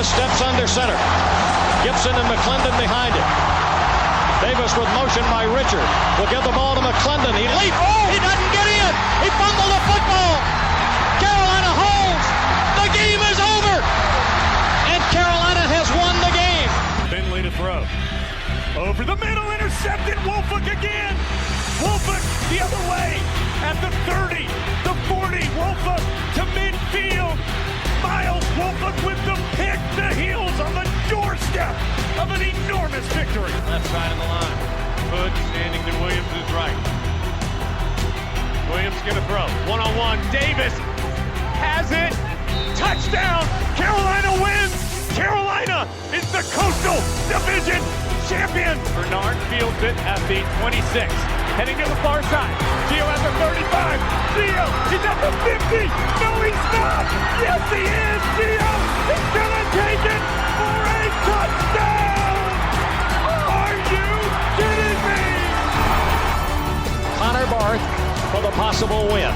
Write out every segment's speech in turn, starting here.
Davis steps under center. Gibson and McClendon behind him. Davis with motion by Richard. Will give the ball to McClendon. He leaps. Oh, he doesn't get in. He fumbled the football. Carolina holds. The game is over. And Carolina has won the game. Finley to throw. Over the middle, intercepted. Wolford again. Wolford the other way at the 30, the 40. Wolford to midfield. Miles Wolford with the pick. The heels on the doorstep of an enormous victory. Left side of the line. Hood standing to Williams' right. Williams going to throw. One-on-one. Davis has it. Touchdown. Carolina wins. Carolina is the Coastal Division champion. Bernard fields it at the 26. Heading to the far side. Gio at the 35. Gio is at the 50. No, he's not. Yes, he is. Gio is going to take it for a touchdown. Are you kidding me? Connor Barth for the possible win.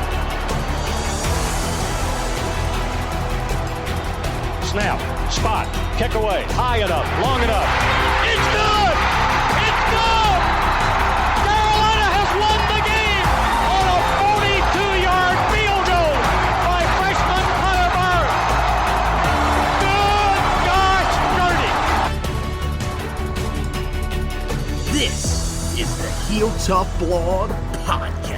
Snap, spot, kick away, high enough, long enough. It's good! It's good! Carolina has won the game on a 42-yard field goal by freshman Connor Barth. Good gosh, dirty! This is the Heel Tough Blog Podcast.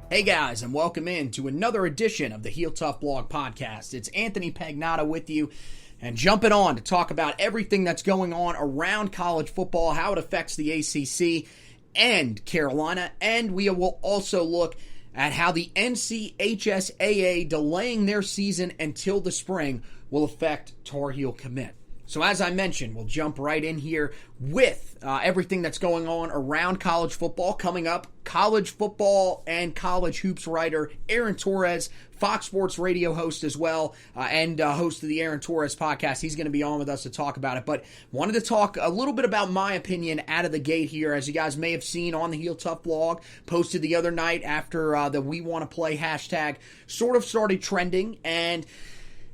Hey guys, and welcome in to another edition of the Heel Tough Blog Podcast. It's Anthony Pagnotta with you, and jumping on to talk about everything that's going on around college football, how it affects the ACC and Carolina, and we will also look at how the NCHSAA delaying their season until the spring will affect Tar Heel commit. So as I mentioned, we'll jump right in here with everything that's going on around college football. Coming up, college football and college hoops writer Aaron Torres, Fox Sports radio host as well, and host of the Aaron Torres podcast. He's going to be on with us to talk about it. But wanted to talk a little bit about my opinion out of the gate here. As you guys may have seen on the Heel Tough blog, posted the other night after the We Want to Play hashtag sort of started trending. And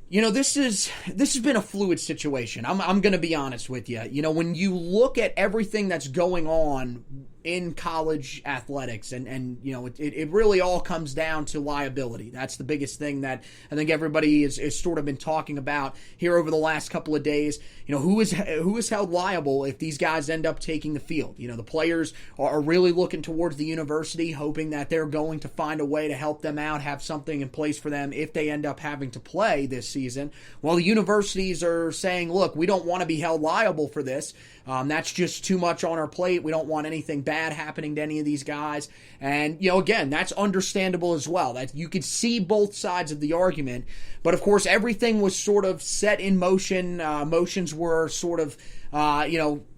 you know, this has been a fluid situation. I'm going to be honest with you. You know, when you look at everything that's going on in college athletics, and you know, it really all comes down to liability. That's the biggest thing that I think everybody is sort of been talking about here over the last couple of days. You know, who is held liable if these guys end up taking the field? You know, the players are really looking towards the university, hoping that they're going to find a way to help them out, have something in place for them if they end up having to play this season. While the universities are saying, look, we don't want to be held liable for this. That's just too much on our plate. We don't want anything bad happening to any of these guys. And, you know, again, that's understandable as well. That you could see both sides of the argument. But, of course, everything was sort of set in motion. Motions were sort of,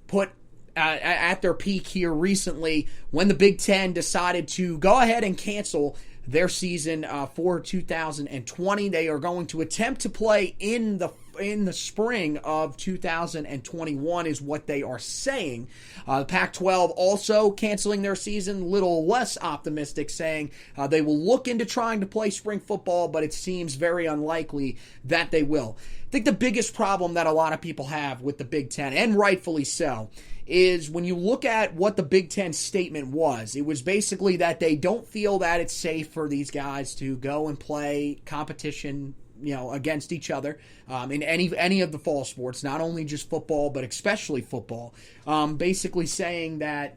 put at their peak here recently when the Big Ten decided to go ahead and cancel their season for 2020. They are going to attempt to play in the spring of 2021 is what they are saying. The Pac-12 also canceling their season, a little less optimistic, saying they will look into trying to play spring football, but it seems very unlikely that they will. I think the biggest problem that a lot of people have with the Big Ten, and rightfully so, is when you look at what the Big Ten statement was. It was basically that they don't feel that it's safe for these guys to go and play competition, you know, against each other in any of the fall sports, not only just football, but especially football. Basically saying that,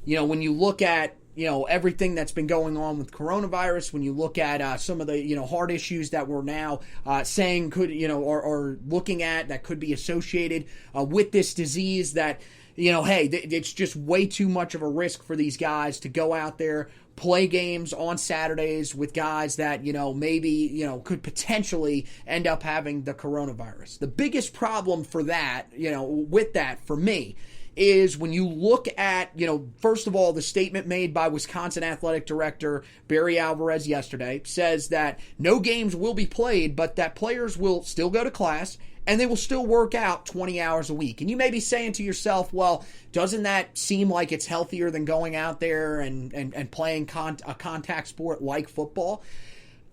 you know, when you look at, you know, everything that's been going on with coronavirus, when you look at some of the, you know, hard issues that we're now saying could, you know, or looking at that could be associated with this disease, that, you know, hey, it's just way too much of a risk for these guys to go out there, play games on Saturdays with guys that, you know, maybe, you know, could potentially end up having the coronavirus. The biggest problem for that, you know, with that for me, is when you look at, you know, first of all, the statement made by Wisconsin Athletic Director Barry Alvarez yesterday says that no games will be played, but that players will still go to class and they will still work out 20 hours a week. And you may be saying to yourself, well, doesn't that seem like it's healthier than going out there and playing a contact sport like football?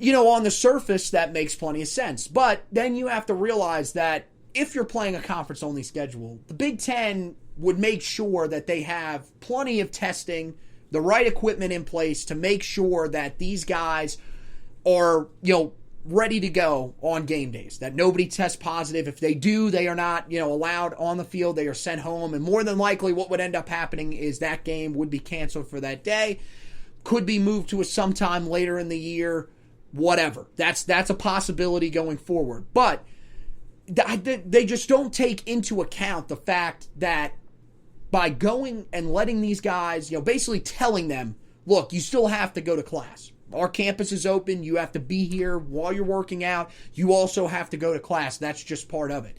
on the surface, that makes plenty of sense. But then you have to realize that if you're playing a conference-only schedule, the Big Ten would make sure that they have plenty of testing, the right equipment in place to make sure that these guys are, ready to go on game days, that nobody tests positive. If they do, they are not, allowed on the field. They are sent home. And more than likely, what would end up happening is that game would be canceled for that day, could be moved to a sometime later in the year, whatever. That's a possibility going forward. But they just don't take into account the fact that by going and letting these guys, basically telling them, look, you still have to go to class. Our campus is open. You have to be here while you're working out. You also have to go to class. That's just part of it.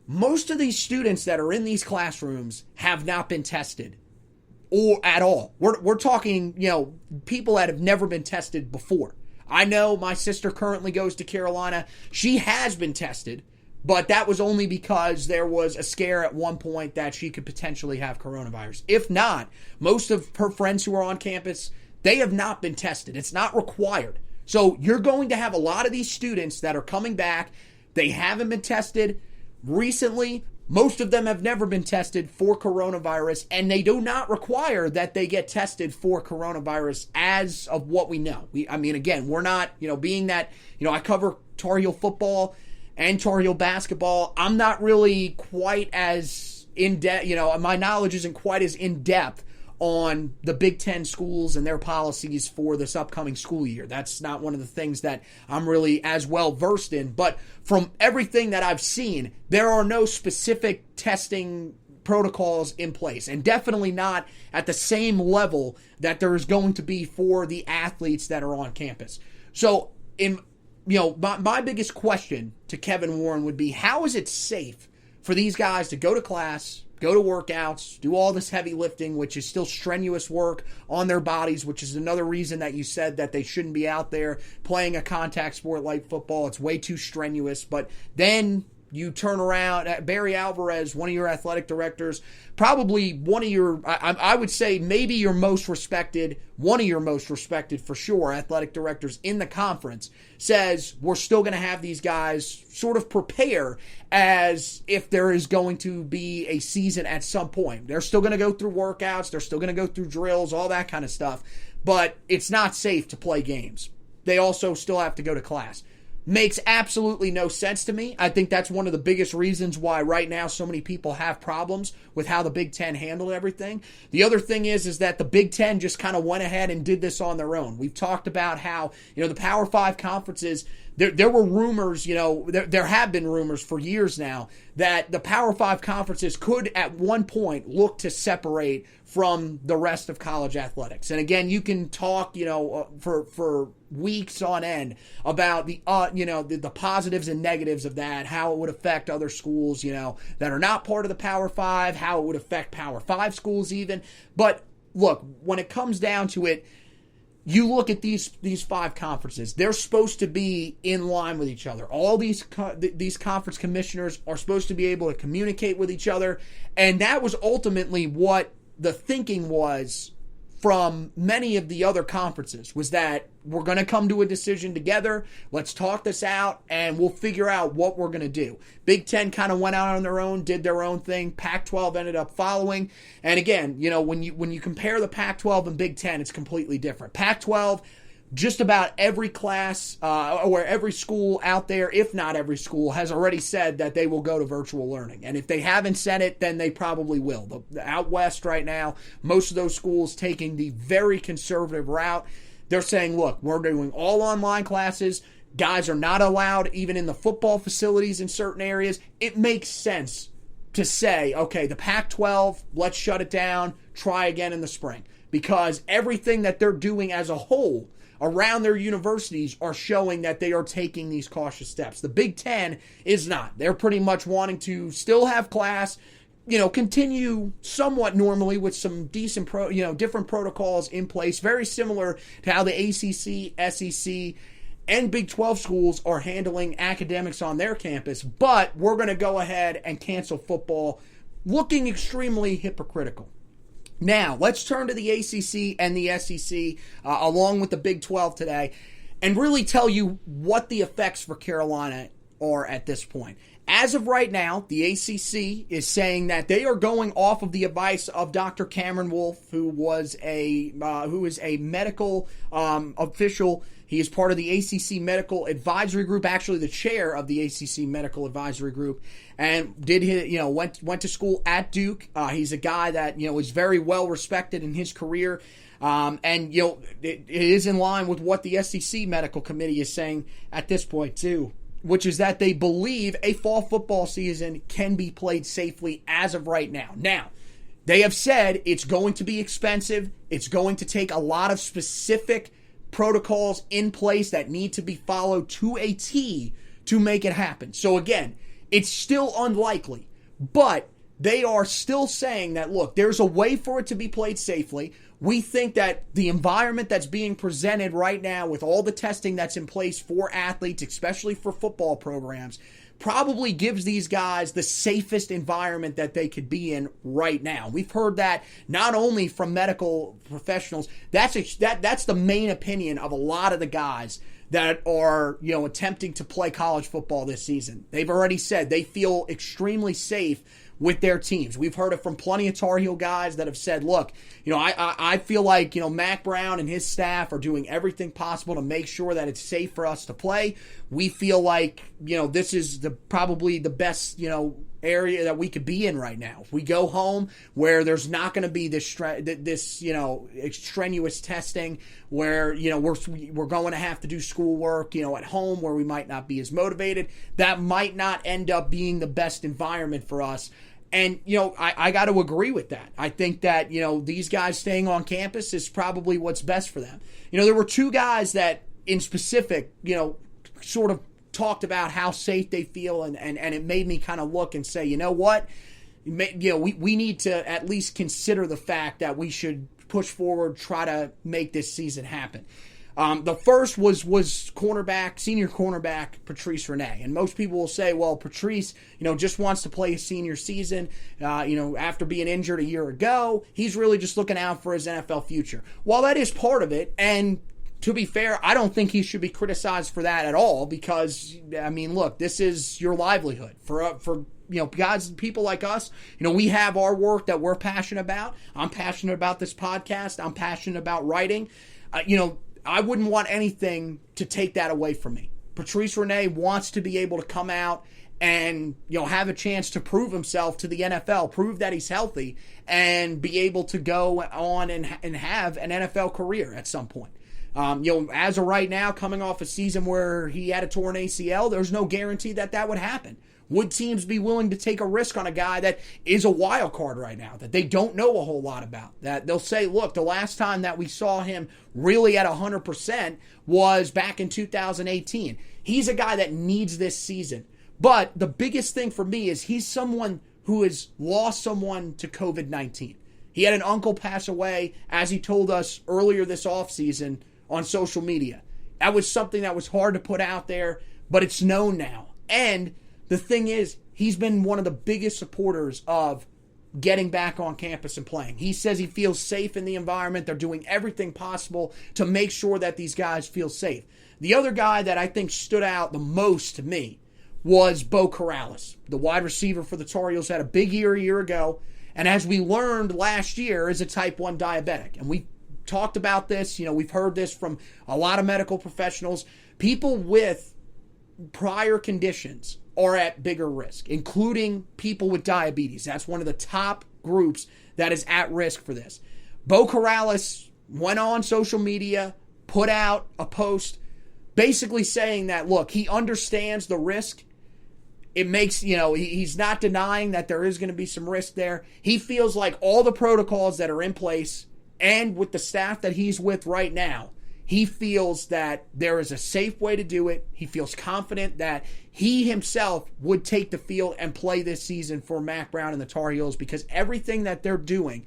Most of these students that are in these classrooms have not been tested or at all. We're talking, people that have never been tested before. I know my sister currently goes to Carolina. She has been tested, but that was only because there was a scare at one point that she could potentially have coronavirus. If not, most of her friends who are on campus, they have not been tested. It's not required. So you're going to have a lot of these students that are coming back. They haven't been tested recently. Most of them have never been tested for coronavirus, and they do not require that they get tested for coronavirus as of what we know. Again, we're not, being that, I cover Tar Heel football and Tar Heel basketball. I'm not really quite as in-depth, my knowledge isn't quite as in-depth on the Big Ten schools and their policies for this upcoming school year. That's not one of the things that I'm really as well versed in. But from everything that I've seen, there are no specific testing protocols in place, and definitely not at the same level that there is going to be for the athletes that are on campus. So, my biggest question to Kevin Warren would be, how is it safe for these guys to go to class, go to workouts, do all this heavy lifting, which is still strenuous work on their bodies, which is another reason that you said that they shouldn't be out there playing a contact sport like football. It's way too strenuous. But then you turn around, Barry Alvarez, one of your athletic directors, probably one of your, I would say maybe your most respected, one of your most respected for sure, athletic directors in the conference, says we're still going to have these guys sort of prepare as if there is going to be a season at some point. They're still going to go through workouts, they're still going to go through drills, all that kind of stuff, but it's not safe to play games. They also still have to go to class. Makes absolutely no sense to me. I think that's one of the biggest reasons why right now so many people have problems with how the Big Ten handled everything. The other thing is that the Big Ten just kind of went ahead and did this on their own. We've talked about how, the Power 5 conferences, there were rumors, there have been rumors for years now that the Power 5 conferences could at one point look to separate from the rest of college athletics. And again, you can talk, for weeks on end about the positives and negatives of that, how it would affect other schools, that are not part of the Power 5, how it would affect Power 5 schools even. But look, when it comes down to it, you look at these 5 conferences, they're supposed to be in line with each other. All these conference commissioners are supposed to be able to communicate with each other. And that was ultimately what the thinking was from many of the other conferences, was that we're going to come to a decision together. Let's talk this out, and we'll figure out what we're going to do. Big Ten kind of went out on their own, did their own thing. Pac-12 ended up following. And again, when you compare the Pac-12 and Big Ten, it's completely different. Pac-12, just about every class or every school out there, if not every school, has already said that they will go to virtual learning. And if they haven't said it, then they probably will. Out west right now, most of those schools taking the very conservative route. They're saying, look, we're doing all online classes. Guys are not allowed even in the football facilities in certain areas. It makes sense to say, okay, the Pac-12, let's shut it down, try again in the spring. Because everything that they're doing as a whole around their universities are showing that they are taking these cautious steps. The Big Ten is not. They're pretty much wanting to still have class, continue somewhat normally with some decent, different protocols in place, very similar to how the ACC, SEC, and Big 12 schools are handling academics on their campus. But we're going to go ahead and cancel football, looking extremely hypocritical. Now, let's turn to the ACC and the SEC along with the Big 12 today. and really tell you what the effects for Carolina are at this point. As of right now, the ACC is saying that they are going off of the advice of Dr. Cameron Wolf, who is a medical official. He is part of the ACC Medical Advisory Group, actually the chair of the ACC Medical Advisory Group, and went to school at Duke. He's a guy that is very well respected in his career. It is in line with what the SEC Medical Committee is saying at this point too, which is that they believe a fall football season can be played safely as of right now. Now, they have said it's going to be expensive. It's going to take a lot of specific protocols in place that need to be followed to a T to make it happen. So again, it's still unlikely, but they are still saying that, look, there's a way for it to be played safely. We think that the environment that's being presented right now with all the testing that's in place for athletes, especially for football programs, probably gives these guys the safest environment that they could be in right now. We've heard that not only from medical professionals, that's the main opinion of a lot of the guys that are, attempting to play college football this season. They've already said they feel extremely safe with their teams. We've heard it from plenty of Tar Heel guys that have said, look, I feel like, Mack Brown and his staff are doing everything possible to make sure that it's safe for us to play. We feel like, this is probably the best, area that we could be in right now. If we go home where there's not going to be this extraneous testing where, we're going to have to do schoolwork, at home where we might not be as motivated, that might not end up being the best environment for us. And, I got to agree with that. I think that, these guys staying on campus is probably what's best for them. There were two guys that in specific, sort of talked about how safe they feel, and it made me kind of look and say, you know what? We need to at least consider the fact that we should push forward, try to make this season happen. The first was senior cornerback Patrice Renee. And most people will say, well, Patrice, just wants to play his senior season. After being injured a year ago, he's really just looking out for his NFL future. While that is part of it, and to be fair, I don't think he should be criticized for that at all because, look, this is your livelihood. For guys, people like us, we have our work that we're passionate about. I'm passionate about this podcast. I'm passionate about writing. I wouldn't want anything to take that away from me. Patrice Renee wants to be able to come out and, have a chance to prove himself to the NFL, prove that he's healthy, and be able to go on and have an NFL career at some point. As of right now, coming off a season where he had a torn ACL, there's no guarantee that would happen. Would teams be willing to take a risk on a guy that is a wild card right now, that they don't know a whole lot about? That they'll say, look, the last time that we saw him really at 100% was back in 2018. He's a guy that needs this season. But the biggest thing for me is he's someone who has lost someone to COVID-19. He had an uncle pass away, as he told us earlier this offseason on social media. That was something that was hard to put out there, but it's known now. And the thing is, he's been one of the biggest supporters of getting back on campus and playing. He says he feels safe in the environment. They're doing everything possible to make sure that these guys feel safe. The other guy that I think stood out the most to me was Bo Corrales, the wide receiver for the Tar Heels. Had a big year a year ago, and as we learned last year, is a type 1 diabetic. And we talked about this. We've heard this from a lot of medical professionals. People with prior conditions are at bigger risk, including people with diabetes. That's one of the top groups that is at risk for this. Bo Corrales went on social media, put out a post basically saying that, look, he understands the risk. It makes, he's not denying that there is going to be some risk there. He feels like all the protocols that are in place and with the staff that he's with right now, he feels that there is a safe way to do it. He feels confident that he himself would take the field and play this season for Mack Brown and the Tar Heels because everything that they're doing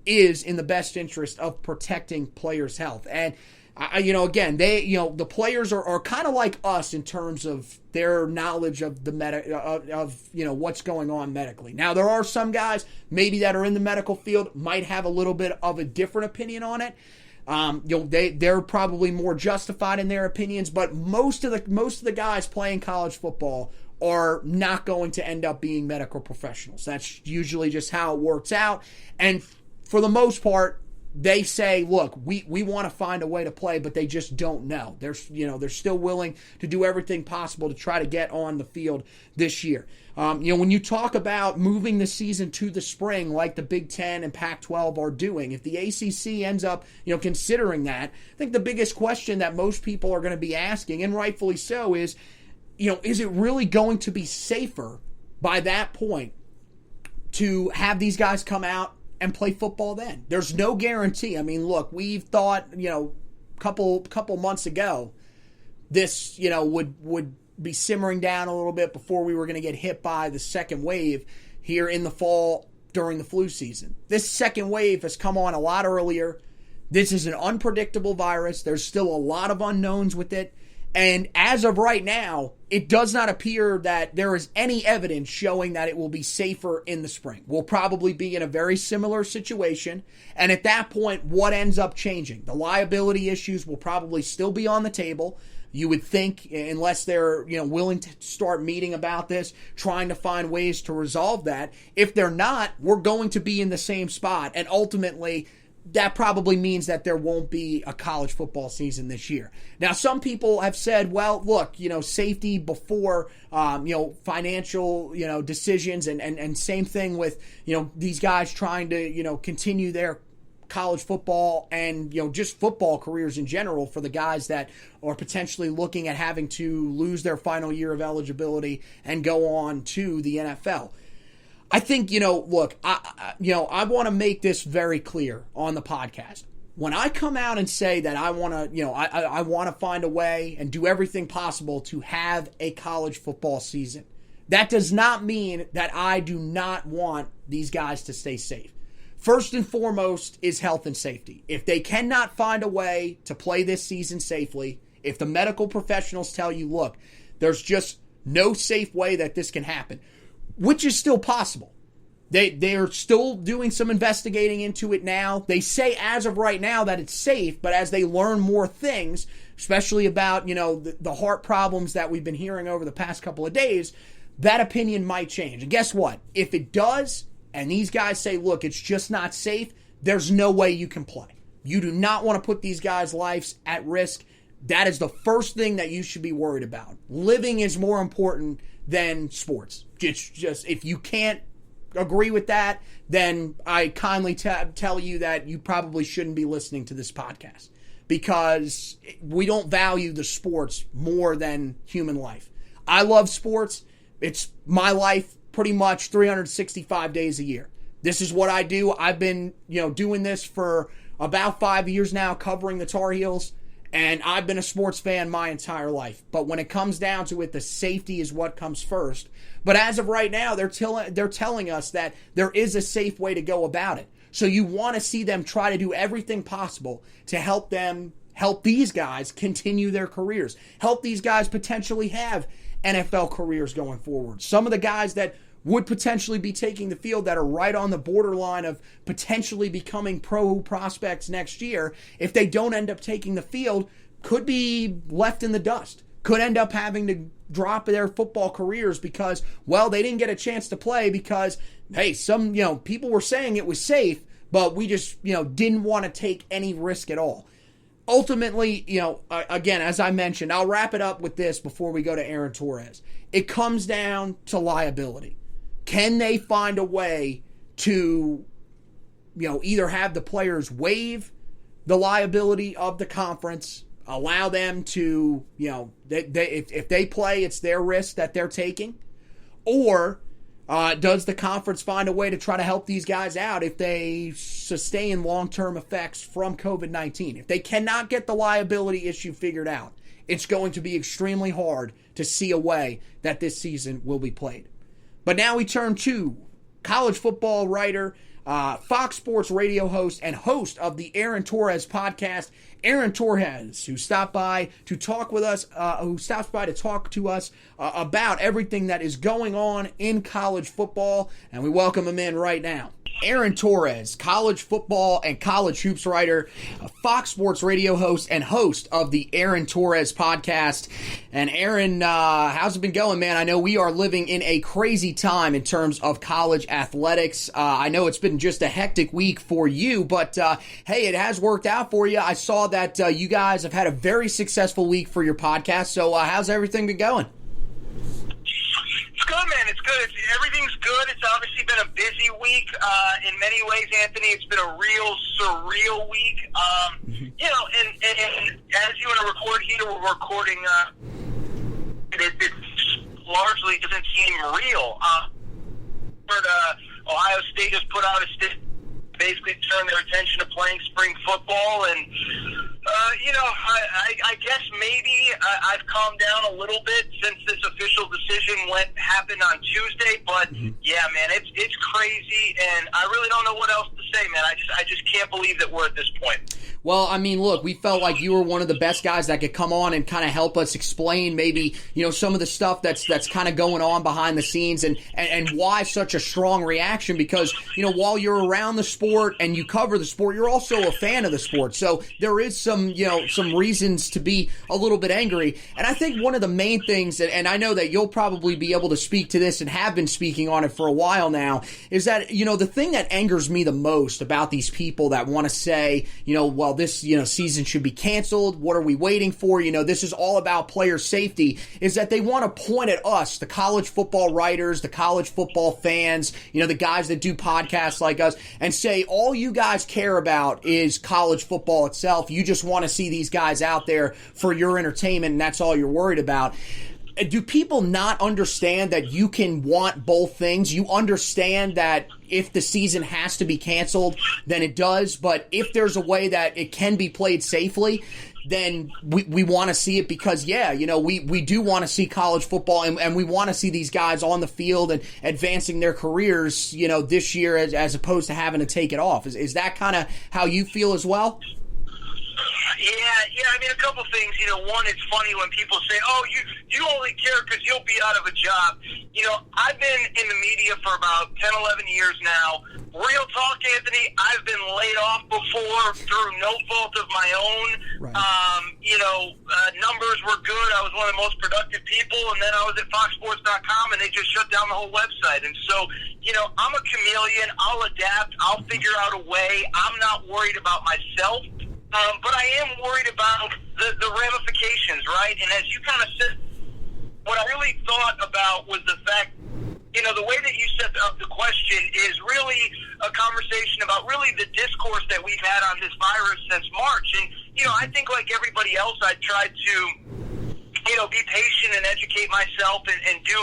is in the best interest of protecting players' health. And, again, the players are kind of like us in terms of their knowledge of the what's going on medically. Now, there are some guys maybe that are in the medical field might have a little bit of a different opinion on it. They're probably more justified in their opinions, but most of the guys playing college football are not going to end up being medical professionals. That's usually just how it works out. And for the most part, they say, look, we want to find a way to play, but they just don't know. They're still willing to do everything possible to try to get on the field this year. When you talk about moving the season to the spring like the Big Ten and Pac-12 are doing, if the ACC ends up, considering that, I think the biggest question that most people are going to be asking, and rightfully so, is it really going to be safer by that point to have these guys come out and play football then? There's no guarantee. I mean, look, we've thought, couple months ago, this, would be simmering down a little bit before we were going to get hit by the second wave here in the fall during the flu season. This second wave has come on a lot earlier. This is an unpredictable virus. There's still a lot of unknowns with it. And as of right now, it does not appear that there is any evidence showing that it will be safer in the spring. We'll probably be in a very similar situation. And at that point, what ends up changing? The liability issues will probably still be on the table. You would think, unless they're willing to start meeting about this, trying to find ways to resolve that. If they're not, we're going to be in the same spot. And ultimately, that probably means that there won't be a college football season this year. Now, some people have said, well, look, safety before, financial, decisions, and same thing with, these guys trying to, continue their college football and, just football careers in general for the guys that are potentially looking at having to lose their final year of eligibility and go on to the NFL. I think, look, I want to make this very clear on the podcast. When I come out and say that I want to, I want to find a way and do everything possible to have a college football season, that does not mean that I do not want these guys to stay safe. First and foremost is health and safety. If they cannot find a way to play this season safely, if the medical professionals tell you, look, there's just no safe way that this can happen, which is still possible. They're still doing some investigating into it now. They say as of right now that it's safe, but as they learn more things, especially about, the heart problems that we've been hearing over the past couple of days, that opinion might change. And guess what? If it does, and these guys say, look, it's just not safe, there's no way you can play. You do not want to put these guys' lives at risk. That is the first thing that you should be worried about. Living is more important than sports. Just if you can't agree with that, then I kindly tell you that you probably shouldn't be listening to this podcast, because we don't value the sports more than human life. I love sports. It's my life pretty much 365 days a year. This is what I do. I've been, doing this for about 5 years now, covering the Tar Heels. And I've been a sports fan my entire life. But when it comes down to it, the safety is what comes first. But as of right now, they're telling us that there is a safe way to go about it. So you want to see them try to do everything possible to help these guys continue their careers. Help these guys potentially have NFL careers going forward. Some of the guys that would potentially be taking the field that are right on the borderline of potentially becoming pro prospects next year, if they don't end up taking the field, could be left in the dust. Could end up having to drop their football careers because, well, they didn't get a chance to play because, hey, some, people were saying it was safe, but we just, didn't want to take any risk at all. Ultimately, again, as I mentioned, I'll wrap it up with this before we go to Aaron Torres. It comes down to liability. Can they find a way to, either have the players waive the liability of the conference, allow them to, if they play, it's their risk that they're taking, or does the conference find a way to try to help these guys out if they sustain long-term effects from COVID-19? If they cannot get the liability issue figured out, it's going to be extremely hard to see a way that this season will be played. But now we turn to college football writer, Fox Sports radio host, and host of the Aaron Torres podcast, Aaron Torres, who stopped by to talk with us, about everything that is going on in college football, and we welcome him in right now. Aaron Torres, college football and college hoops writer, a Fox Sports radio host, and host of the Aaron Torres podcast. And Aaron, how's it been going, man? I know we are living in a crazy time in terms of college athletics. I know it's been just a hectic week for you, but hey, it has worked out for you. I saw that you guys have had a very successful week for your podcast. So how's everything been going? It's good, man. It's good. Everything's good. It's obviously been a busy week. In many ways, Anthony, it's been a real surreal week. You know, and as you want to record here, we're recording. It largely doesn't seem real. Ohio State just put out a statement, basically turned their attention to playing spring football, and you know, I guess maybe I've calmed down a little bit since this official decision happened on Tuesday. But yeah, man, it's crazy, and I really don't know what else to say, man. I just can't believe that we're at this point. Well, I mean, look, we felt like you were one of the best guys that could come on and kind of help us explain maybe, you know, some of the stuff that's kind of going on behind the scenes and why such a strong reaction, because, you know, while you're around the sport and you cover the sport, you're also a fan of the sport. So there is some reasons to be a little bit angry. And I think one of the main things, and I know that you'll probably be able to speak to this and have been speaking on it for a while now, is that, you know, the thing that angers me the most about these people that want to say, you know, well, this, you know, season should be canceled. What are we waiting for? You know, this is all about player safety, is that they want to point at us, the college football writers, the college football fans, you know, the guys that do podcasts like us, and say all you guys care about is college football itself. You just want to see these guys out there for your entertainment, and that's all you're worried about. Do people not understand that you can want both things? You understand that if the season has to be canceled, then it does. But if there's a way that it can be played safely, then we want to see it, because, yeah, you know, we do want to see college football, and we want to see these guys on the field and advancing their careers, you know, this year as opposed to having to take it off. Is that kind of how you feel as well? Yeah. I mean, a couple things. You know, one, it's funny when people say, "Oh, you only care because you'll be out of a job." You know, I've been in the media for about 10, 11 years now. Real talk, Anthony, I've been laid off before through no fault of my own. Right. You know, numbers were good. I was one of the most productive people, and then I was at FoxSports.com, and they just shut down the whole website. And so, you know, I'm a chameleon. I'll adapt. I'll figure out a way. I'm not worried about myself. But I am worried about the ramifications, right? And as you kind of said, what I really thought about was the fact, you know, the way that you set up the question is really a conversation about really the discourse that we've had on this virus since March. And, you know, I think like everybody else, I tried to, you know, be patient and educate myself and do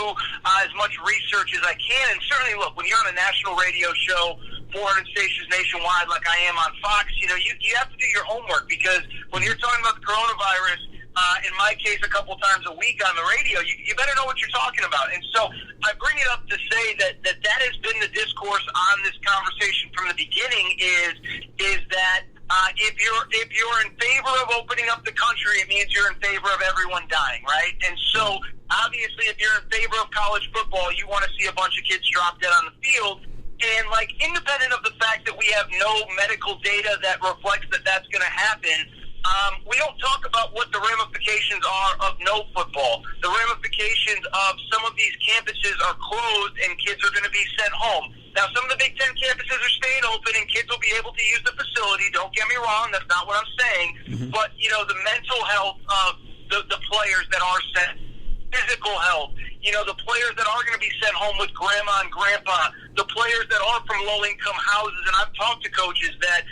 as much research as I can. And certainly, look, when you're on a national radio show, 400 stations nationwide like I am on Fox, you know, you have to do your homework, because when you're talking about the coronavirus, in my case, a couple times a week on the radio, you better know what you're talking about. And so I bring it up to say that has been the discourse on this conversation from the beginning is that if you're in favor of opening up the country, it means you're in favor of everyone dying, right? And so obviously, if you're in favor of college football, you want to see a bunch of kids drop dead on the field. And, like, independent of the fact that we have no medical data that reflects that that's going to happen, we don't talk about what the ramifications are of no football. The ramifications of some of these campuses are closed and kids are going to be sent home. Now, some of the Big Ten campuses are staying open and kids will be able to use the facility. Don't get me wrong. That's not what I'm saying. Mm-hmm. But, you know, the mental health of the players that are sent, physical health, you know, the players that are going to be sent home with grandma and grandpa, the players that are from low-income houses, and I've talked to coaches that,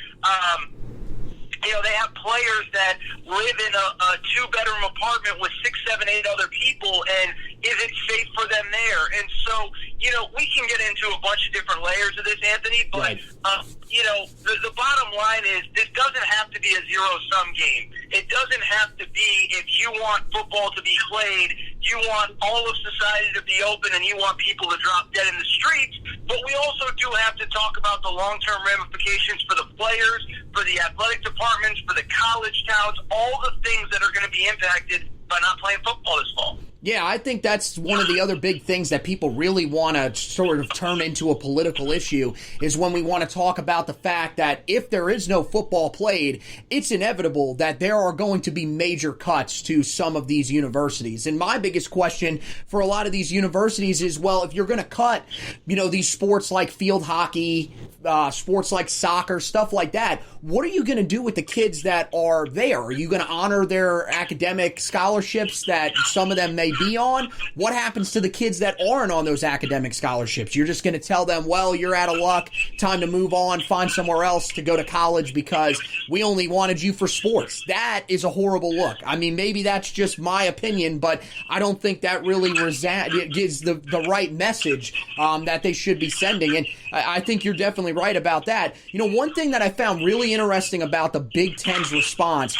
you know, they have players that live in a two-bedroom apartment with 6, 7, 8 other people, and is it safe for them there? And so, you know, we can get into a bunch of different layers of this, Anthony, but, you know, the bottom line is this doesn't have to be a zero-sum game. It doesn't have to be, if you want football to be played, you want all of society to be open and you want people to drop dead in the streets, but we also do have to talk about the long-term ramifications for the players, for the athletic departments, for the college towns, all the things that are going to be impacted by not playing football this fall. Yeah, I think that's one of the other big things that people really want to sort of turn into a political issue is when we want to talk about the fact that if there is no football played, it's inevitable that there are going to be major cuts to some of these universities. And my biggest question for a lot of these universities is, well, if you're going to cut, these sports like field hockey, sports like soccer, stuff like that, what are you going to do with the kids that are there? Are you going to honor their academic scholarships that some of them may be on? What happens to the kids that aren't on those academic scholarships? You're just going to tell them, well, you're out of luck, time to move on, find somewhere else to go to college because we only wanted you for sports. That is a horrible look. I mean, maybe that's just my opinion, but I don't think that really gives the right message that they should be sending. And I think you're definitely right about that. One thing that I found really interesting about the Big Ten's response,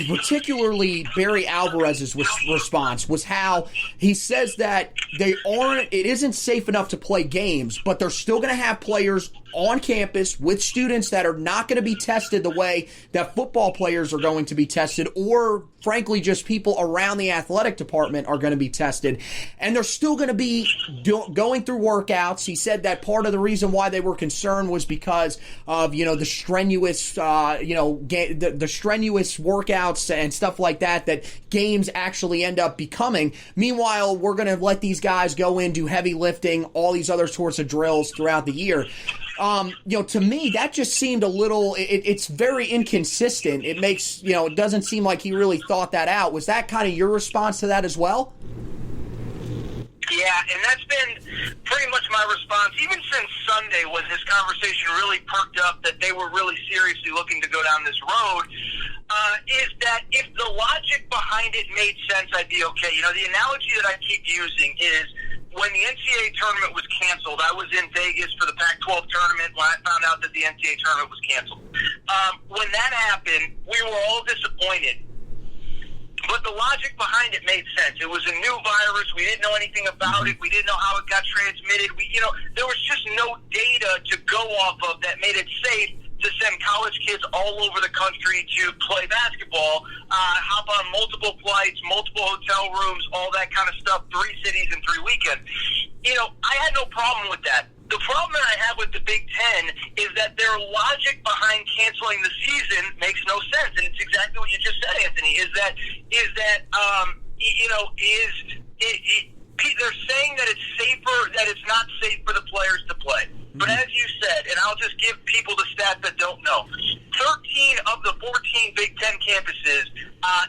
particularly Barry Alvarez's response, was how he says that it isn't safe enough to play games, but they're still going to have players on campus with students that are not going to be tested the way that football players are going to be tested, or frankly just people around the athletic department are going to be tested, and they're still going to be going through workouts. He said that part of the reason why they were concerned was because of the strenuous the strenuous workouts and stuff like that games actually end up becoming. Meanwhile, we're going to let these guys go in, do heavy lifting, all these other sorts of drills throughout the year. To me, that just seemed a little, it's very inconsistent. It makes, it doesn't seem like he really thought that out. Was that kind of your response to that as well? Yeah, and that's been pretty much my response, even since Sunday when this conversation really perked up that they were really seriously looking to go down this road, is that if the logic behind it made sense, I'd be okay. The analogy that I keep using is when the NCAA tournament was canceled. I was in Vegas for the Pac-12 tournament when I found out that the NCAA tournament was canceled. When that happened, we were all disappointed. But the logic behind it made sense. It was a new virus. We didn't know anything about it. We didn't know how it got transmitted. There was just no data to go off of that made it safe to send college kids all over the country to play basketball, hop on multiple flights, multiple hotel rooms, all that kind of stuff, 3 cities in 3 weekends. I had no problem with that. The problem that I have with the Big Ten is that their logic behind canceling the season makes no sense, and it's exactly what you just said, Anthony. They're saying that it's safer, that it's not safe for the players to play. But as you said, and I'll just give people the stats that don't know, 13 of the 14 Big Ten campuses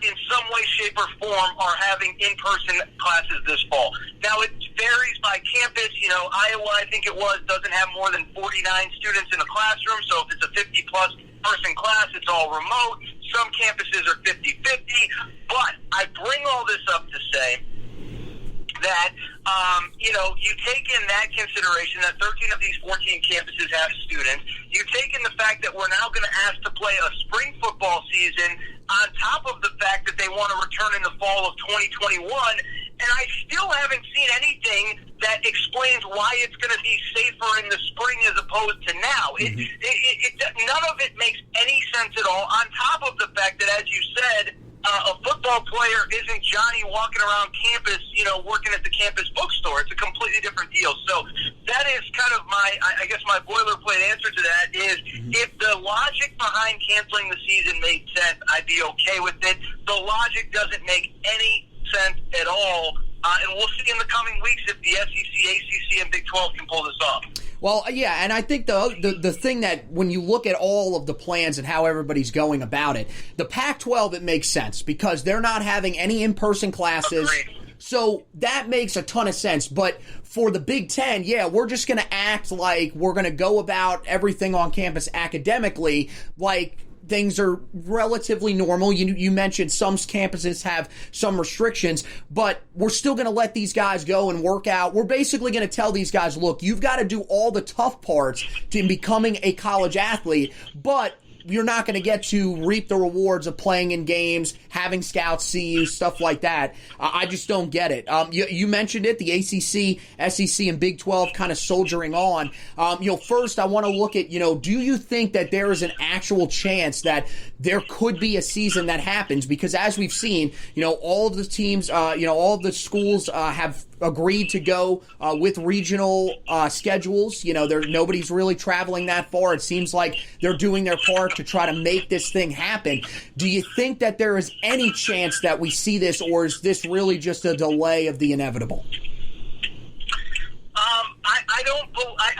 in some way, shape, or form are having in-person classes this fall. Now, it varies by campus. Iowa, I think it was, doesn't have more than 49 students in a classroom, so if it's a 50-plus person class, it's all remote. Some campuses are 50-50. But I bring all this up to say that, you take in that consideration that 13 of these 14 campuses have students. You take in the fact that we're now going to ask to play a spring football season on top of the fact that they want to return in the fall of 2021. And I still haven't seen anything that explains why it's going to be safer in the spring as opposed to now. None of it makes any sense at all, on top of the fact that, as you said, a football player isn't Johnny walking around campus, working at the campus bookstore. It's a completely different deal. So that is kind of my boilerplate answer to that is if the logic behind canceling the season made sense, I'd be okay with it. The logic doesn't make any sense at all. And we'll see in the coming weeks if the SEC, ACC, and Big 12 can pull this off. Well, yeah, and I think the thing that when you look at all of the plans and how everybody's going about it, the Pac-12, it makes sense because they're not having any in-person classes. Agreed. So that makes a ton of sense. But for the Big Ten, yeah, we're just going to act like we're going to go about everything on campus academically like things are relatively normal. You mentioned some campuses have some restrictions, but we're still going to let these guys go and work out. We're basically going to tell these guys, look, you've got to do all the tough parts to becoming a college athlete, but you're not going to get to reap the rewards of playing in games, having scouts see you, stuff like that. I just don't get it. You mentioned it, the ACC, SEC, and Big 12 kind of soldiering on. First I want to look at, do you think that there is an actual chance that there could be a season that happens? Because as we've seen, all of the teams, all of the schools have agreed to go with regional schedules. Nobody's really traveling that far. It seems like they're doing their part to try to make this thing happen. Do you think that there is any chance that we see this, or is this really just a delay of the inevitable?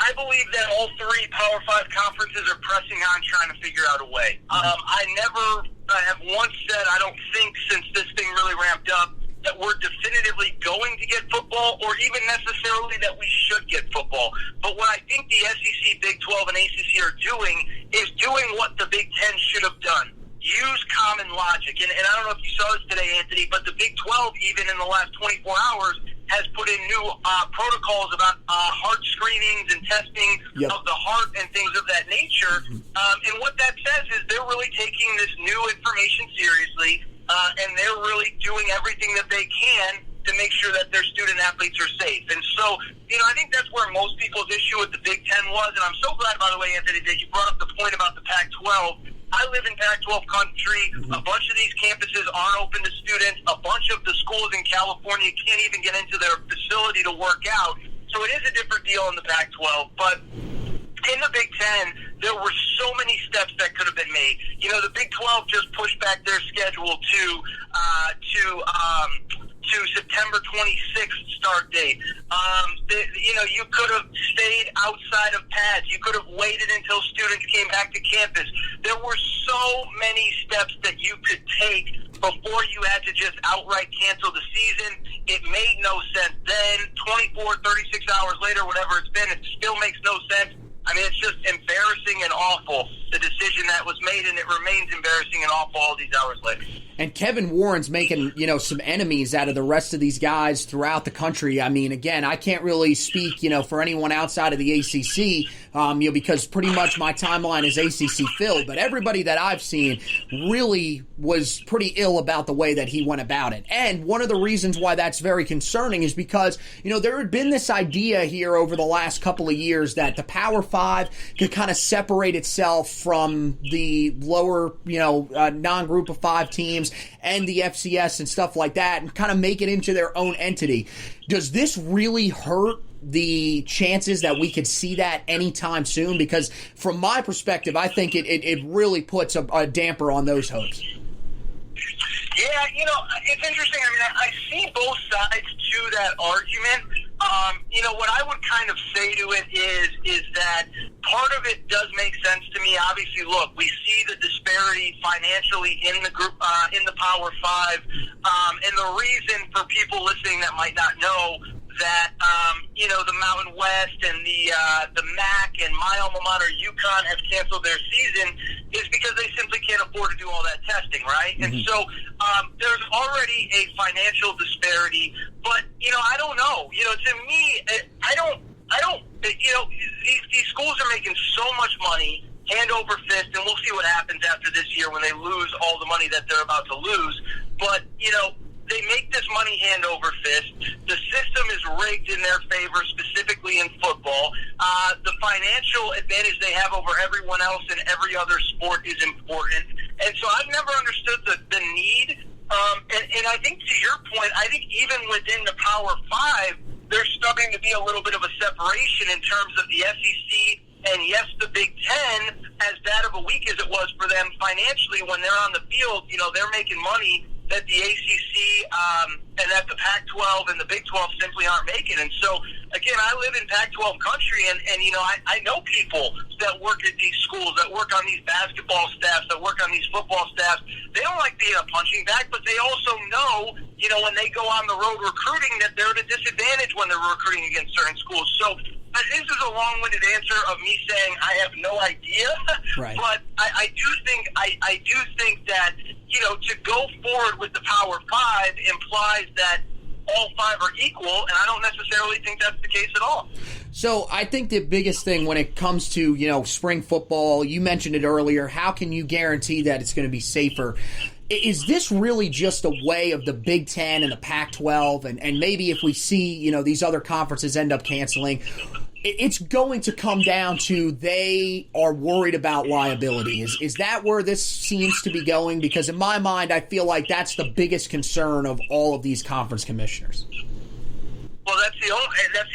I believe that all three Power 5 conferences are pressing on trying to figure out a way. I never have once said, I don't think since this thing really ramped up, that we're definitively going to get football, or even necessarily that we should get football. But what I think the SEC, Big 12, and ACC are doing is doing what the Big 10 should have done. Use common logic. And I don't know if you saw this today, Anthony, but the Big 12, even in the last 24 hours, has put in new protocols about heart screenings and testing of the heart and things of that nature. And what that says is they're really taking this new information seriously, and they're really doing everything that they can to make sure that their student athletes are safe. And so, I think that's where most people's issue with the Big Ten was. And I'm so glad, by the way, Anthony, that you brought up the point about the Pac-12. I live in Pac-12 country. A bunch of these campuses aren't open to students. A bunch of the schools in California can't even get into their facility to work out. So it is a different deal in the Pac-12. But in the Big Ten, there were so many steps that could have been made. The Big 12 just pushed back their schedule to September 26th start date. You could have stayed outside of pads. You could have waited until students came back to campus. There were so many steps that you could take before you had to just outright cancel the season. It made no sense then. 24, 36 hours later, whatever it's been, it still makes no sense. I mean, it's just embarrassing and awful, the decision that was made, and it remains embarrassing and awful all these hours later. And Kevin Warren's making, some enemies out of the rest of these guys throughout the country. I mean, again, I can't really speak, for anyone outside of the ACC, because pretty much my timeline is ACC filled. But everybody that I've seen really was pretty ill about the way that he went about it. And one of the reasons why that's very concerning is because, there had been this idea here over the last couple of years that the Power 5 could kind of separate itself from the lower, non-group of 5 teams and the FCS and stuff like that, and kind of make it into their own entity. Does this really hurt the chances that we could see that anytime soon? Because from my perspective, I think it really puts a damper on those hopes. Yeah, it's interesting. I mean, I see both sides to that argument. What I would kind of say to it is that part of it does make sense to me. Obviously, look, we see the disparity financially in the group, in the Power 5, and the reason for people listening that might not know that, the Mountain West and the MAC and my alma mater, UConn, have canceled their season is because they simply can't afford to do all that testing, right? Mm-hmm. And so there's already a financial disparity, but, I don't know. To me, I don't, these schools are making so much money, hand over fist, and we'll see what happens after this year when they lose all the money that they're about to lose. But, they make this money hand over fist. The system is rigged in their favor, specifically in football. The financial advantage they have over everyone else in every other sport is important. And so I've never understood the need. And I think to your point, I think even within the Power 5, there's starting to be a little bit of a separation in terms of the SEC and, yes, the Big Ten, as bad of a week as it was for them financially when they're on the field, they're making money that the ACC and that the Pac-12 and the Big 12 simply aren't making. And so, again, I live in Pac-12 country, and I know people that work at these schools, that work on these basketball staffs, that work on these football staffs. They don't like being a punching bag, but they also know, when they go on the road recruiting, that they're at a disadvantage when they're recruiting against certain schools. So this is a long-winded answer of me saying I have no idea, right. But I do think that, to go forward with the Power 5 implies that all 5 are equal, and I don't necessarily think that's the case at all. So I think the biggest thing when it comes to, spring football, you mentioned it earlier, how can you guarantee that it's going to be safer? Is this really just a way of the Big Ten and the Pac-12, and maybe if we see, these other conferences end up canceling, it's going to come down to they are worried about liability. Is that where this seems to be going? Because in my mind, I feel like that's the biggest concern of all of these conference commissioners. Well, that's the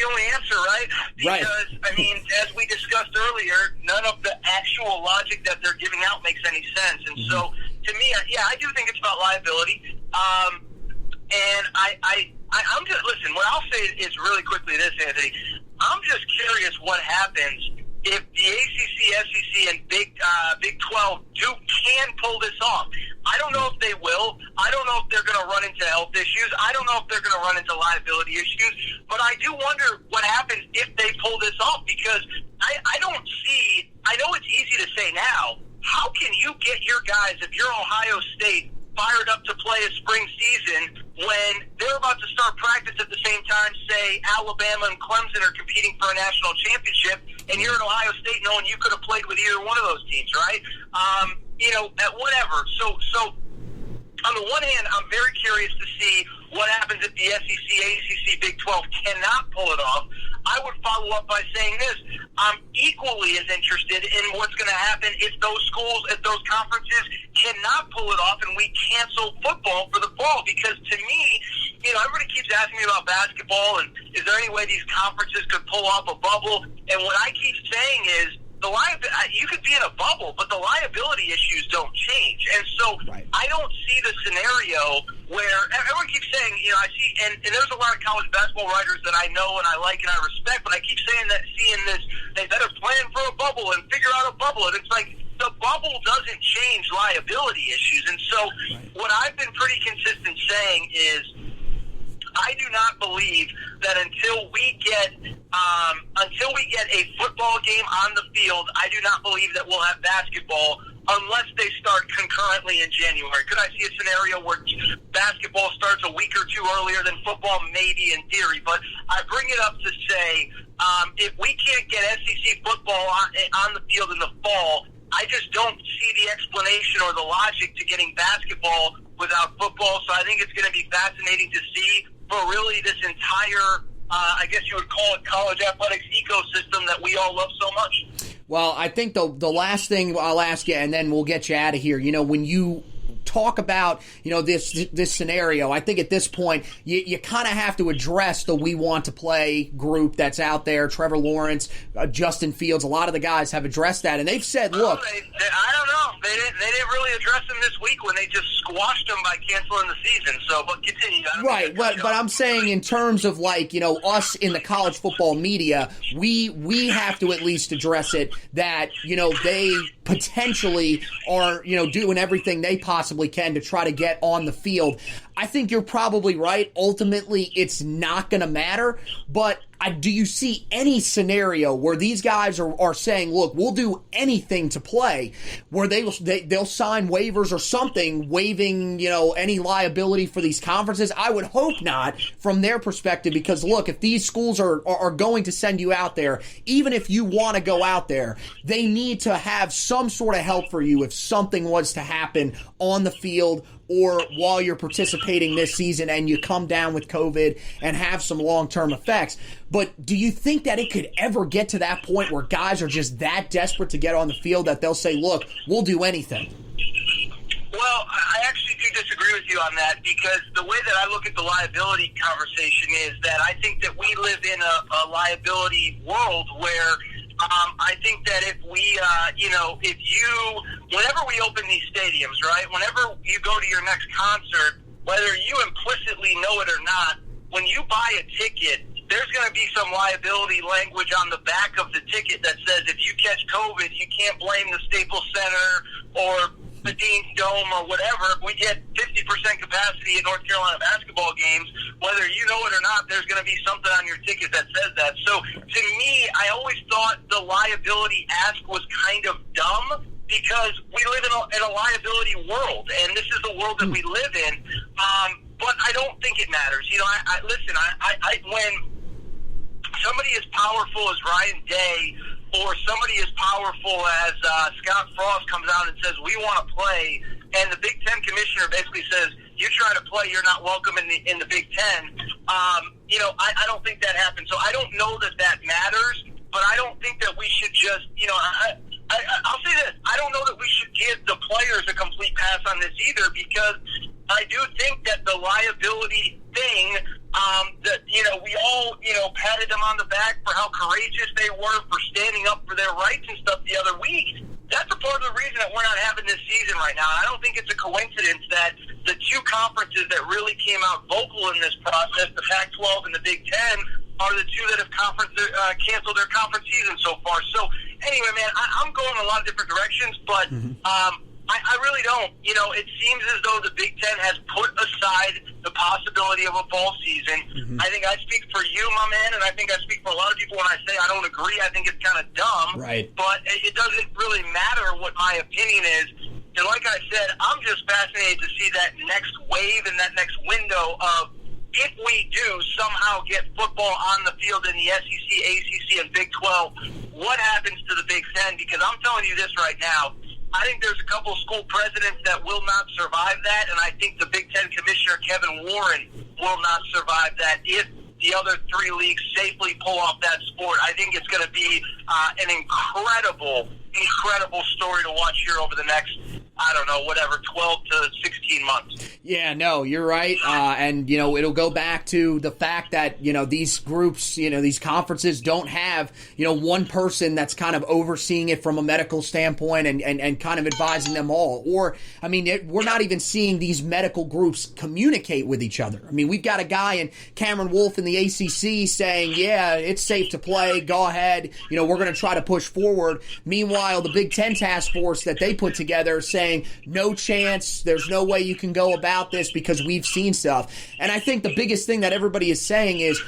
only answer, right? Because, right. As we discussed earlier, none of the actual logic that they're giving out makes any sense. And so, to me, I do think it's about liability. And I'm just, listen, what I'll say is really quickly this, Anthony. I'm just curious what happens if the ACC, SEC, and Big 12 can pull this off. I don't know if they will. I don't know if they're going to run into health issues. I don't know if they're going to run into liability issues. But I do wonder what happens if they pull this off, because I don't see – I know it's easy to say now. How can you get your guys, if you're Ohio State, fired up to play a spring season when they're about to start practice at the same time, say, Alabama and Clemson are competing for a national championship, and you're at Ohio State knowing you could have played with either one of those teams, right? Whatever. So on the one hand, I'm very curious to see what happens if the SEC, ACC, Big 12 cannot pull it off. I would follow up by saying this. I'm equally as interested in what's going to happen if those schools, if those conferences cannot pull it off and we cancel football for the fall. Because to me, everybody keeps asking me about basketball and is there any way these conferences could pull off a bubble? And what I keep saying is, you could be in a bubble, but the liability issues don't change. And so right. I don't see the scenario where everyone keeps saying, I see, and there's a lot of college basketball writers that I know and I like and I respect, but I keep seeing this, they better plan for a bubble and figure out a bubble. And it's like, the bubble doesn't change liability issues. And so what I've been pretty consistent saying is, I do not believe that until we get a football game on the field, I do not believe that we'll have basketball unless they start concurrently in January. Could I see a scenario where basketball starts a week or two earlier than football? Maybe in theory, but I bring it up to say if we can't get SEC football on the field in the fall, I just don't see the explanation or the logic to getting basketball without football. So I think it's going to be fascinating to see for really this entire, I guess you would call it, college athletics ecosystem that we all love so much. Well, I think the last thing I'll ask you, and then we'll get you out of here, when you talk about, this scenario, I think at this point you kind of have to address the we want to play group that's out there. Trevor Lawrence, Justin Fields, a lot of the guys have addressed that, and they've said, look. I don't know. They didn't really address them this week when they just squashed them by canceling the season. So, but continue. Right, but I'm saying in terms of us in the college football media, we have to at least address it that, they potentially are, doing everything they possibly can to try to get on the field. I think you're probably right. Ultimately, it's not going to matter, but do you see any scenario where these guys are saying, look, we'll do anything to play, where they'll sign waivers or something, waiving, any liability for these conferences? I would hope not from their perspective, because look, if these schools are going to send you out there, even if you want to go out there, they need to have some sort of help for you if something was to happen on the field or while you're participating this season and you come down with COVID and have some long-term effects. But do you think that it could ever get to that point where guys are just that desperate to get on the field that they'll say, look, we'll do anything? Well, I actually do disagree with you on that, because the way that I look at the liability conversation is that I think that we live in a liability world where I think that if we, whenever we open these stadiums, right, whenever you go to your next concert, whether you implicitly know it or not, when you buy a ticket, there's going to be some liability language on the back of the ticket that says if you catch COVID, you can't blame the Staples Center or the Dean's Dome or whatever. If we get 50% capacity at North Carolina basketball games, whether you know it or not, there's going to be something on your ticket that says that. So to me, I always thought the liability ask was kind of dumb, because we live in a liability world, and this is the world that we live in. But I don't think it matters. Listen, when somebody as powerful as Ryan Day or somebody as powerful as Scott Frost comes out and says, we want to play, and the Big Ten commissioner basically says, you try to play, you're not welcome in the Big Ten, I don't think that happens. So I don't know that matters, but I don't think that we should just, I'll say this, I don't know that we should give the players a complete pass on this either, because I do think that the liability thing, we all, patted them on the back for how courageous they were for standing up for their rights and stuff the other week. That's a part of the reason that we're not having this season right now. I don't think it's a coincidence that the two conferences that really came out vocal in this process, the Pac-12 and the Big Ten, are the two that have canceled their conference season so far. So anyway, man, I'm going a lot of different directions, but I really don't. It seems as though the Big Ten has put aside the possibility of a fall season. I think I speak for you, my man, and I think I speak for a lot of people when I say I don't agree. I think it's kind of dumb. Right. But it doesn't really matter what my opinion is. And like I said, I'm just fascinated to see that next wave and that next window of, if we do somehow get football on the field in the SEC, ACC, and Big 12, what happens to the Big Ten? Because I'm telling you this right now, I think there's a couple of school presidents that will not survive that, and I think the Big Ten Commissioner, Kevin Warren, will not survive that if the other three leagues safely pull off that sport. I think it's going to be an incredible story to watch here over the next, 12 to 16 months. Yeah, no, you're right. And, it'll go back to the fact that, these groups, these conferences don't have, one person that's kind of overseeing it from a medical standpoint and kind of advising them all. Or, we're not even seeing these medical groups communicate with each other. We've got a guy in Cameron Wolf in the ACC saying, yeah, it's safe to play, go ahead, we're going to try to push forward. Meanwhile, the Big Ten task force that they put together saying, no chance, there's no way you can go about this because we've seen stuff. And I think the biggest thing that everybody is saying is,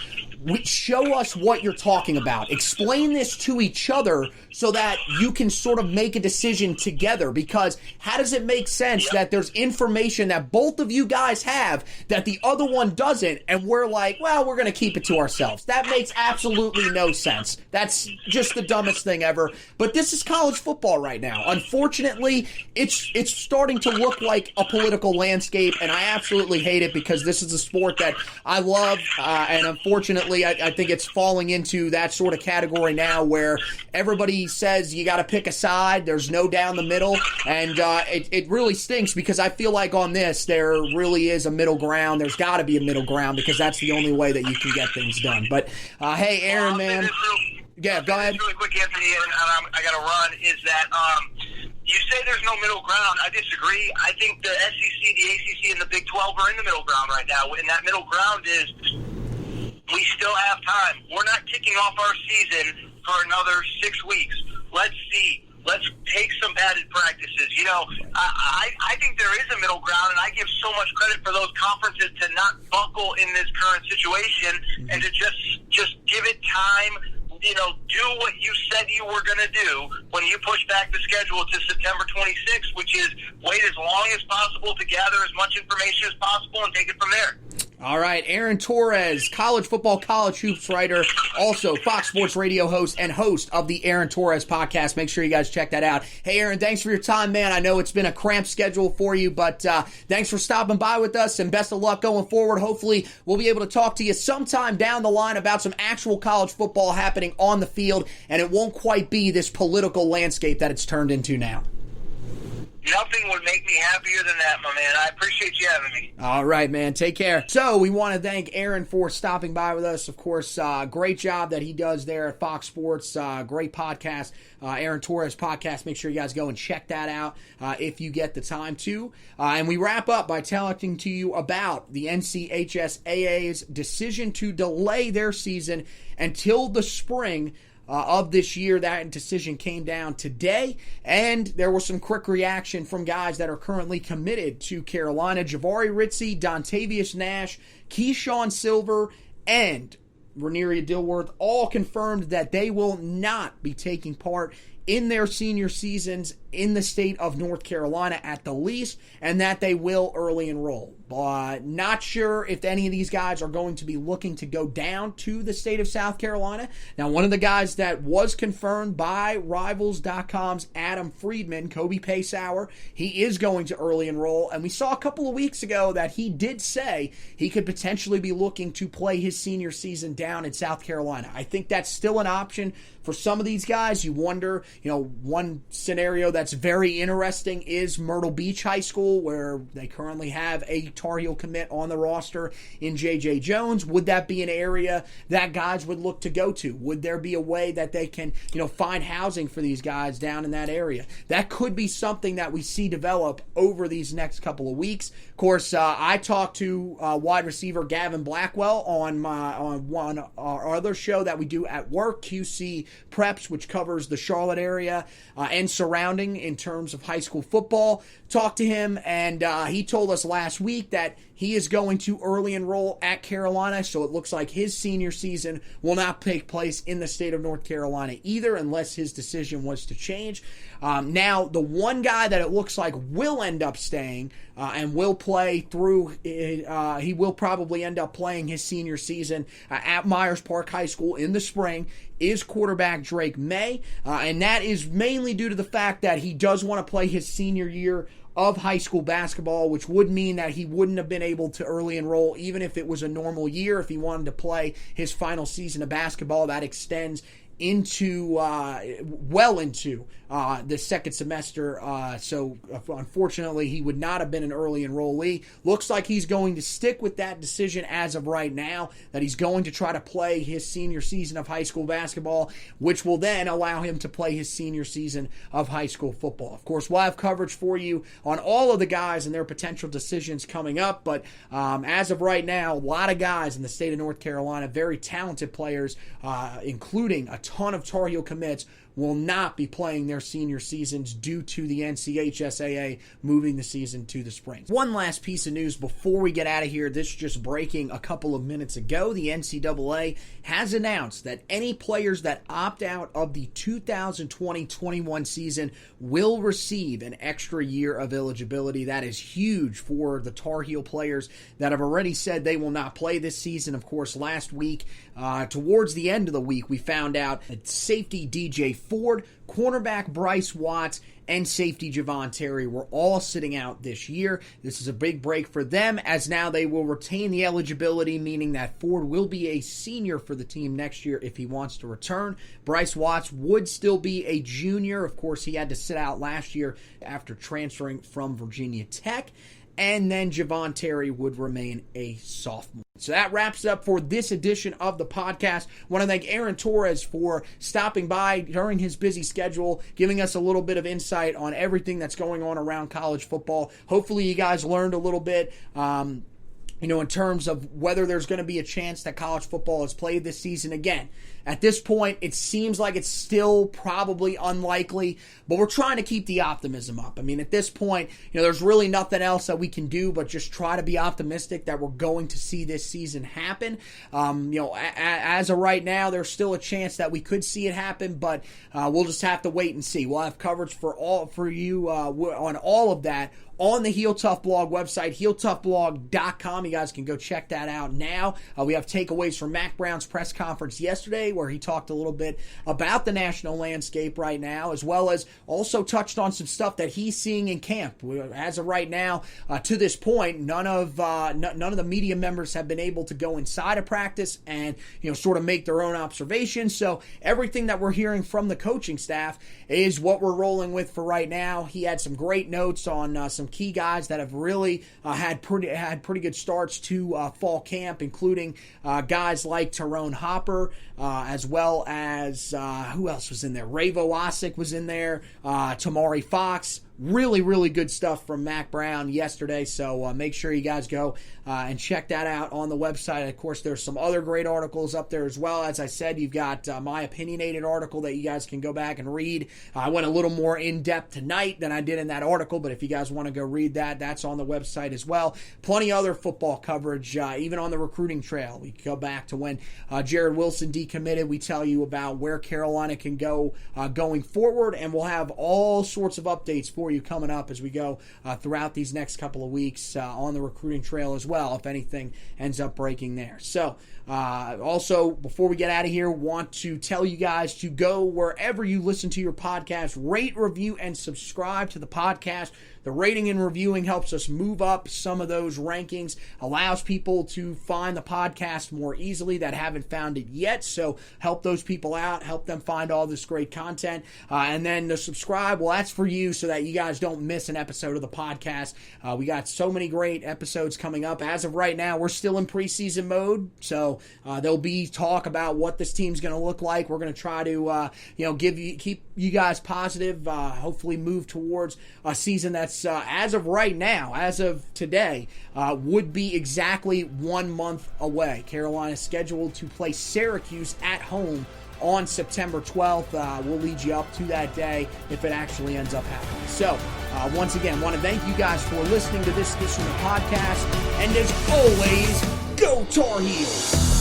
show us what you're talking about. Explain this to each other so that you can sort of make a decision together, because how does it make sense that there's information that both of you guys have that the other one doesn't, and we're like, well, we're going to keep it to ourselves? That makes absolutely no sense. That's just the dumbest thing ever. But this is college football right now. Unfortunately, it's starting to look like a political landscape, and I absolutely hate it because this is a sport that I love, and unfortunately, I think it's falling into that sort of category now where everybody says you got to pick a side. There's no down the middle, and it really stinks because I feel like on this there really is a middle ground. There's got to be a middle ground because that's the only way that you can get things done. But hey, Aaron, man. Yeah, go ahead. Really quick, Anthony, and I got to run, is that you say there's no middle ground. I disagree. I think the SEC, the ACC, and the Big 12 are in the middle ground right now, and that middle ground is we still have time. We're not kicking off our season for another 6 weeks. Let's see. Let's take some padded practices. I think there is a middle ground, and I give so much credit for those conferences to not buckle in this current situation and to just give it time. Do what you said you were going to do when you pushed back the schedule to September 26th, which is wait as long as possible to gather as much information as possible and take it from there. All right, Aaron Torres, college football, college hoops writer, also Fox Sports Radio host and host of the Aaron Torres podcast. Make sure you guys check that out. Hey, Aaron, thanks for your time, man. I know it's been a cramped schedule for you, but thanks for stopping by with us, and best of luck going forward. Hopefully, we'll be able to talk to you sometime down the line about some actual college football happening on the field, and it won't quite be this political landscape that it's turned into now. Nothing would make me happier than that, my man. I appreciate you having me. All right, man. Take care. So we want to thank Aaron for stopping by with us. Of course, great job that he does there at Fox Sports. Great podcast. Aaron Torres podcast. Make sure you guys go and check that out if you get the time to. And we wrap up by telling to you about the NCHSAA's decision to delay their season until the spring of this year. That decision came down today, and there was some quick reaction from guys that are currently committed to Carolina. Jahvaree Ritzie, Dontavius Nash, Keyshawn Silver, and Reneria Dilworth all confirmed that they will not be taking part in their senior seasons in the state of North Carolina at the least, and that they will early enroll. Not sure if any of these guys are going to be looking to go down to the state of South Carolina. Now, one of the guys that was confirmed by Rivals.com's Adam Friedman, Kobe Paysauer, he is going to early enroll, and we saw a couple of weeks ago that he did say he could potentially be looking to play his senior season down in South Carolina. I think that's still an option for some of these guys. You wonder, one scenario that's very interesting is Myrtle Beach High School, where they currently have a Tar Heel commit on the roster in J.J. Jones. Would that be an area that guys would look to go to? Would there be a way that they can, find housing for these guys down in that area? That could be something that we see develop over these next couple of weeks. Of course, I talked to wide receiver Gavin Blackwell on our other show that we do at work, QC Preps, which covers the Charlotte area and surrounding in terms of high school football. Talked to him, and he told us last week that he is going to early enroll at Carolina, so it looks like his senior season will not take place in the state of North Carolina either, unless his decision was to change. Now, the one guy that it looks like will end up staying and will play through, he will probably end up playing his senior season at Myers Park High School in the spring, is quarterback Drake May, and that is mainly due to the fact that he does want to play his senior year of high school basketball, which would mean that he wouldn't have been able to early enroll even if it was a normal year. If he wanted to play his final season of basketball, that extends into well into the second semester, so unfortunately he would not have been an early enrollee. Looks like he's going to stick with that decision as of right now, that he's going to try to play his senior season of high school basketball, which will then allow him to play his senior season of high school football. Of course, we'll have coverage for you on all of the guys and their potential decisions coming up, but as of right now, a lot of guys in the state of North Carolina, very talented players, including a ton of Tar Heel commits, will not be playing their senior seasons due to the NCHSAA moving the season to the spring. One last piece of news before we get out of here. This just breaking a couple of minutes ago. The NCAA has announced that any players that opt out of the 2020-21 season will receive an extra year of eligibility. That is huge for the Tar Heel players that have already said they will not play this season. Of course, last week, towards the end of the week, we found out that safety DJ Ford, cornerback Bryce Watts, and safety Javon Terry were all sitting out this year. This is a big break for them, as now they will retain the eligibility, meaning that Ford will be a senior for the team next year if he wants to return. Bryce Watts would still be a junior. Of course, he had to sit out last year after transferring from Virginia Tech. And then Javon Terry would remain a sophomore. So that wraps up for this edition of the podcast. I want to thank Aaron Torres for stopping by during his busy schedule, giving us a little bit of insight on everything that's going on around college football. Hopefully you guys learned a little bit, in terms of whether there's going to be a chance that college football is played this season again. At this point, it seems like it's still probably unlikely, but we're trying to keep the optimism up. I mean, at this point, there's really nothing else that we can do but just try to be optimistic that we're going to see this season happen. As of right now, there's still a chance that we could see it happen, but we'll just have to wait and see. We'll have coverage for you on all of that on the Heel Tough Blog website, HeelToughBlog.com. You guys can go check that out now. We have takeaways from Mac Brown's press conference yesterday, where he talked a little bit about the national landscape right now, as well as also touched on some stuff that he's seeing in camp. As of right now, to this point, none of the media members have been able to go inside of practice and sort of make their own observations. So everything that we're hearing from the coaching staff is what we're rolling with for right now. He had some great notes on some key guys that have really had pretty good starts to fall camp, including guys like Tyrone Hopper, as well as who else was in there? Ravo Osick was in there, Tamari Fox, Really, really good stuff from Mac Brown yesterday, so make sure you guys go and check that out on the website. Of course, there's some other great articles up there as well. As I said, you've got my opinionated article that you guys can go back and read. I went a little more in-depth tonight than I did in that article, but if you guys want to go read that, that's on the website as well. Plenty of other football coverage, even on the recruiting trail. We can go back to when Jared Wilson decommitted. We tell you about where Carolina can go going forward, and we'll have all sorts of updates for you coming up as we go throughout these next couple of weeks on the recruiting trail as well, if anything ends up breaking there. So also, before we get out of here, want to tell you guys to go wherever you listen to your podcast, rate, review, and subscribe to the podcast. The rating and reviewing helps us move up some of those rankings, allows people to find the podcast more easily that haven't found it yet. So help those people out, help them find all this great content. And then the subscribe, well, that's for you so that you guys don't miss an episode of the podcast. We got so many great episodes coming up. As of right now, we're still in preseason mode, so there'll be talk about what this team's going to look like. We're going to try to keep you guys positive, hopefully move towards a season that's as of right now, as of today, would be exactly 1 month away. Carolina is scheduled to play Syracuse at home on September 12th. We'll lead you up to that day if it actually ends up happening. So, once again, want to thank you guys for listening to this edition of the podcast. And as always, go Tar Heels!